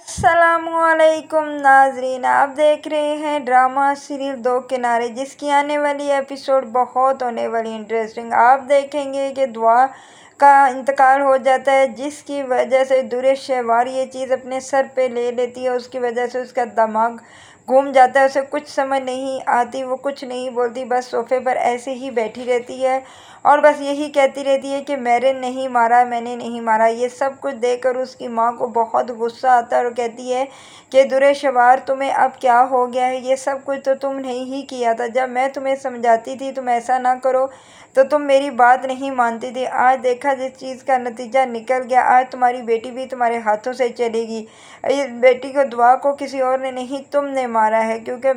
अस्सलामुअलैकुम नाजरीन, आप देख रहे हैं ड्रामा सीरियल दो किनारे, जिसकी आने वाली एपिसोड बहुत होने वाली इंटरेस्टिंग। आप देखेंगे कि दुआ का इंतकाल हो जाता है, जिसकी वजह से दुरेश शहवार ये चीज़ अपने सर पे ले लेती है। उसकी वजह से उसका दिमाग घूम जाता है, उसे कुछ समझ नहीं आती, वो कुछ नहीं बोलती, बस सोफे पर ऐसे ही बैठी रहती है और बस यही कहती रहती है कि मैंने नहीं मारा, मैंने नहीं मारा। ये सब कुछ देखकर उसकी माँ को बहुत गुस्सा आता है और कहती है कि दुरेशवार, तुम्हें अब क्या हो गया है? ये सब कुछ तो तुमने ही किया था। जब मैं तुम्हें समझाती थी तुम ऐसा ना करो तो तुम मेरी बात नहीं मानती थी। आज देखा जिस चीज़ का नतीजा निकल गया, आज तुम्हारी बेटी भी तुम्हारे हाथों से चलेगी। इस बेटी को दुआ को किसी और ने नहीं, तुमने मारा है, क्योंकि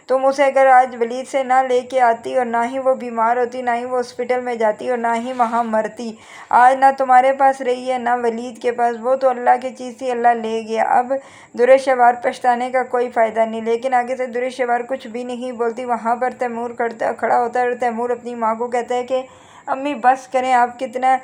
तुम उसे अगर आज वलीद से ना लेके आती और ना ही वो बीमार होती, ना ही वो हॉस्पिटल में जाती और ना ही वहाँ मरती, आज ना तुम्हारे पास रही है ना वलीद के पास। वो तो अल्लाह की चीज़ थी, अल्लाह ले गया। अब दुरेशवार पछताने का कोई फ़ायदा नहीं। लेकिन आगे से दुरेशवार कुछ भी नहीं बोलती। वहाँ पर तैमूर खड़ा होता है और तैमूर अपनी माँ को कहता है कि अम्मी बस करें, आप कितना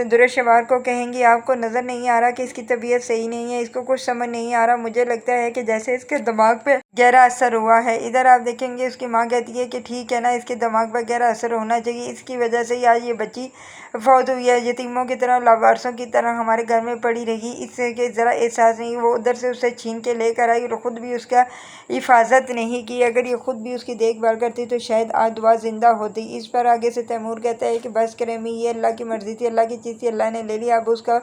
दुरेशवार को कहेंगी? आपको नज़र नहीं आ रहा कि इसकी तबीयत सही नहीं है, इसको कुछ समझ नहीं आ रहा? मुझे लगता है कि जैसे इसके दिमाग पे गहरा असर हुआ है। इधर आप देखेंगे उसकी माँ कहती है कि ठीक है ना, इसके दिमाग पर गहरा असर होना चाहिए, इसकी वजह से ही आज ये बच्ची फौत हुई है। यतीमों की तरह, लावारसों की तरह हमारे घर में पड़ी रही, इससे कि ज़रा एहसास नहीं। वो उधर से उसे छीन के लेकर आई और ख़ुद भी उसका हिफाजत नहीं की। अगर ये ख़ुद भी उसकी देखभाल करती तो शायद आज दुआ ज़िंदा होती। इस पर आगे से तैमूर कहता है कि बस करें मी, ये अल्लाह की मर्ज़ी थी, अल्लाह की चीज़ थी, अल्लाह ने ले लिया। अब उसका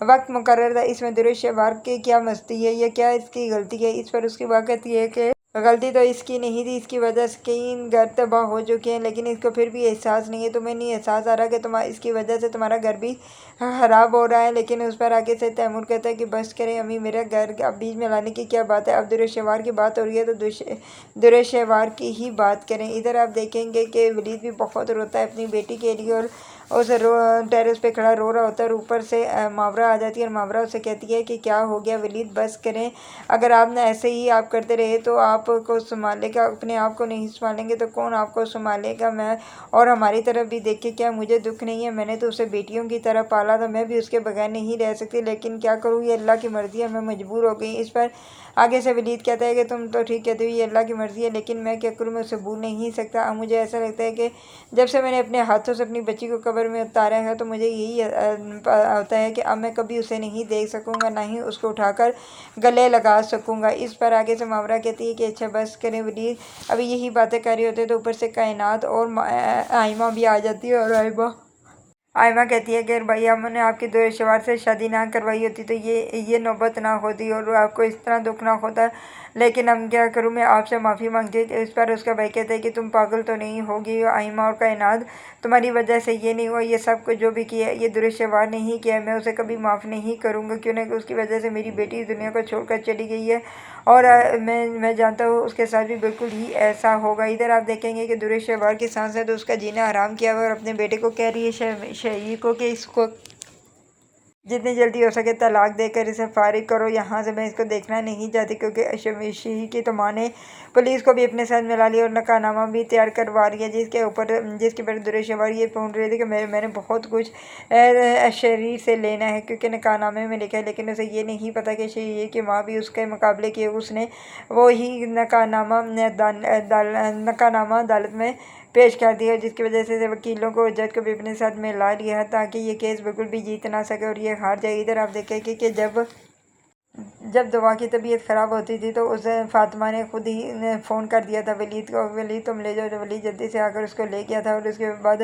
वक्त मुकर्रर था। इसमें दुरेशवार की क्या मस्ती है, ये क्या इसकी गलती है? इस पर उसकी बात कहती है कि गलती तो इसकी नहीं थी, इसकी वजह से कई घर तबाह हो चुके हैं, लेकिन इसको फिर भी एहसास नहीं है। तुम्हें नहीं एहसास आ रहा कि इसकी वजह से तुम्हारा घर भी ख़राब हो रहा है? लेकिन उस पर आगे से तैमूर कहता है कि बस करें अम्मी, मेरा घर अब बीच में लाने की क्या बात है? अब दुरेशवार की बात हो रही है तो दुरेशवार की ही बात करें। इधर आप देखेंगे कि वलीद भी बहुत रोता है अपनी बेटी के लिए और उसे टेरेस पे खड़ा रो रहा होता है और ऊपर से मावरा आ जाती है और मावरा उसे कहती है कि क्या हो गया वलीद, बस करें। अगर आप ना ऐसे ही आप करते रहे तो आपको संभालेगा, अपने आप को नहीं संभालेंगे तो कौन आपको संभालेगा? मैं और हमारी तरफ भी देखे, क्या मुझे दुख नहीं है? मैंने तो उसे बेटियों की तरह पाला था, मैं भी उसके बगैर नहीं रह सकती, लेकिन क्या करूँ, ये अल्लाह की मर्ज़ी है, मैं मजबूर हो गई। इस पर आगे से वलीद कहता है कि तुम तो ठीक कहते हो, ये अल्लाह की मर्ज़ी है, लेकिन मैं क्या करूँ, मैं उसे भूल नहीं सकता। अब मुझे ऐसा लगता है कि जब से मैंने अपने हाथों से अपनी बच्ची को कब्र में उतारा है तो मुझे यही होता है कि अब मैं कभी उसे नहीं देख सकूँगा, ना ही उसको उठाकर गले लगा सकूँगा। इस पर आगे से मावरा कहती है कि अच्छा बस करें वलीद। अभी यही बातें कर रहे होते तो ऊपर से कायनात और आइमा भी आ जाती है और आइमा कहती है कि भाई हमने आपकी दुरेशवार से शादी ना करवाई होती तो ये नौबत ना होती और आपको इस तरह दुख ना होता, लेकिन हम क्या करूँ, मैं आपसे माफ़ी मांगती हूँ। इस पर उसका भाई कहता है कि तुम पागल तो नहीं होगी आइमा, और कायनात तुम्हारी वजह से ये नहीं हुआ, ये सब कुछ जो भी किया है ये दुरेशवार नहीं किया, मैं उसे कभी माफ़ नहीं करूँगा, क्यों ना कि उसकी वजह से मेरी बेटी इस दुनिया को छोड़कर चली गई है और मैं जानता हूँ उसके साथ भी बिल्कुल ही ऐसा होगा। इधर आप देखेंगे कि दुरेशवार की सांस है तो उसका जीना आराम किया हुआ और अपने बेटे को कह रही है शहीद को कि इसको जितनी जल्दी हो सके तलाक देकर इसे फारिग करो यहाँ से, मैं इसको देखना नहीं चाहती, क्योंकि शमी की तो माँ ने पुलिस को भी अपने साथ मिला लिया और नकानामा भी तैयार करवा रही है, जिसके पर दुरेशवार ये पूछ रही थी कि मैंने बहुत कुछ शरीर से लेना है, क्योंकि नकानामे में लिखा है, लेकिन उसे ये नहीं पता कि शहीद की माँ भी उसके मुकाबले किए, उसने वो ही नकानामा अदालत में पेश कर दिया, जिसकी वजह से वकीलों को जज को भी अपने साथ में ला लिया है ताकि ये केस बिल्कुल भी जीत ना सके और ये हार जाए। इधर आप देखेंगे कि जब दुआ की तबीयत ख़राब होती थी तो उसे फातिमा ने खुद ही फ़ोन कर दिया था वलीद को, वलीद तुम ले जाओ, तो वलीद जल्दी से आकर उसको ले गया था। और उसके बाद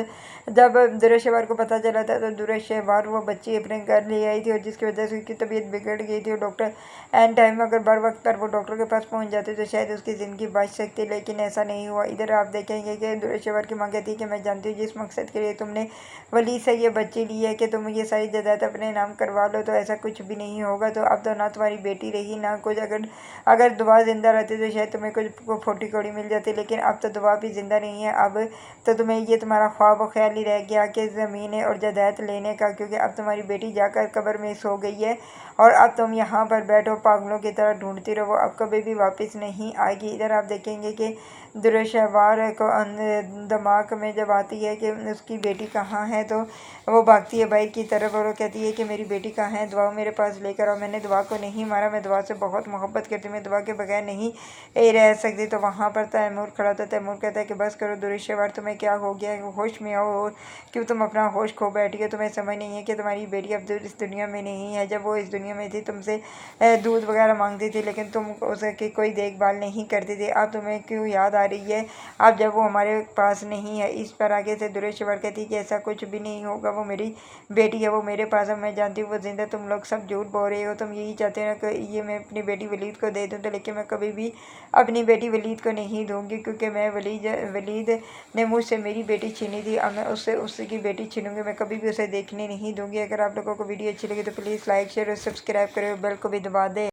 जब दुरेशवार को पता चला था तो दुरेशवार वो बच्ची अपने घर ले आई थी और जिसकी वजह से उसकी तबीयत बिगड़ गई थी और डॉक्टर एंड टाइम अगर बर वक्त पर वो डॉक्टर के पास पहुँच जाते तो शायद उसकी ज़िंदगी बच सकती, लेकिन ऐसा नहीं हुआ। इधर आप देखेंगे कि दुरेशवार की माँ कहती है कि मैं जानती हूँ जिस मकसद के लिए तुमने वलीद से ये बच्ची ली है कि तुम ये सारी जायदाद अपने नाम करवा लो, तो ऐसा कुछ भी नहीं होगा। तो अब तो ना तुम्हारी बेटी रही ना कुछ, अगर दुआ ज़िंदा रहती तो शायद तुम्हें कुछ फोटी कौड़ी मिल जाती, लेकिन अब तो दुआ भी ज़िंदा नहीं है। अब तो तुम्हें ये तुम्हारा ख्वाब और ख्याल ही रह गया कि ज़मीनें और जायदाद लेने का, क्योंकि अब तुम्हारी बेटी जाकर कब्र में सो गई है और अब तुम यहाँ पर बैठो पागलों की तरह ढूंढती रहो, अब कभी भी वापस नहीं आएगी। इधर आप देखेंगे कि दुरेशवार को दिमाग में जब आती है कि उसकी बेटी कहाँ है तो वो भागती है बाइक की तरफ और वो कहती है कि मेरी बेटी कहाँ है, दुआ मेरे पास लेकर आओ, मैंने दुआ को नहीं मारा, میں دعا سے بہت محبت کرتی ہوں، میں دعا کے بغیر نہیں رہ سکتی۔ تو وہاں پر تیمور کھڑا تھا، تیمور کہتا ہے کہ بس کرو دروشیور، تمہیں کیا ہو گیا ہے؟ ہوش میں آؤ، کیوں تم اپنا ہوش کھو بیٹھی ہو؟ تمہیں سمجھ نہیں ہے کہ تمہاری بیٹی اب اس دنیا میں نہیں ہے؟ جب وہ اس دنیا میں تھی تم سے دودھ وغیرہ مانگتی تھی، لیکن تم اس کی کوئی دیکھ بھال نہیں کرتی تھی، اب تمہیں کیوں یاد آ رہی ہے اب جب وہ ہمارے پاس نہیں ہے؟ اس پر آگے سے دروشیور کہتی کہ ایسا کچھ بھی نہیں ہوگا، وہ میری بیٹی ہے، وہ میرے پاس ہے، میں جانتی ہوں وہ زندہ، تم لوگ سب جھوٹ بول رہے ہو، تم یہی چاہتے ہو کہ یہ میں اپنی بیٹی ولید کو دے دوں، تو لیکن میں کبھی بھی اپنی بیٹی ولید کو نہیں دوں گی، کیونکہ میں ولید نے مجھ سے میری بیٹی چھینی تھی، اب میں اس کی بیٹی چھینوں گی، میں کبھی بھی اسے دیکھنے نہیں دوں گی۔ اگر آپ لوگوں کو ویڈیو اچھی لگی تو پلیز لائک شیئر اور سبسکرائب کریں اور بیل کو بھی دبا دیں۔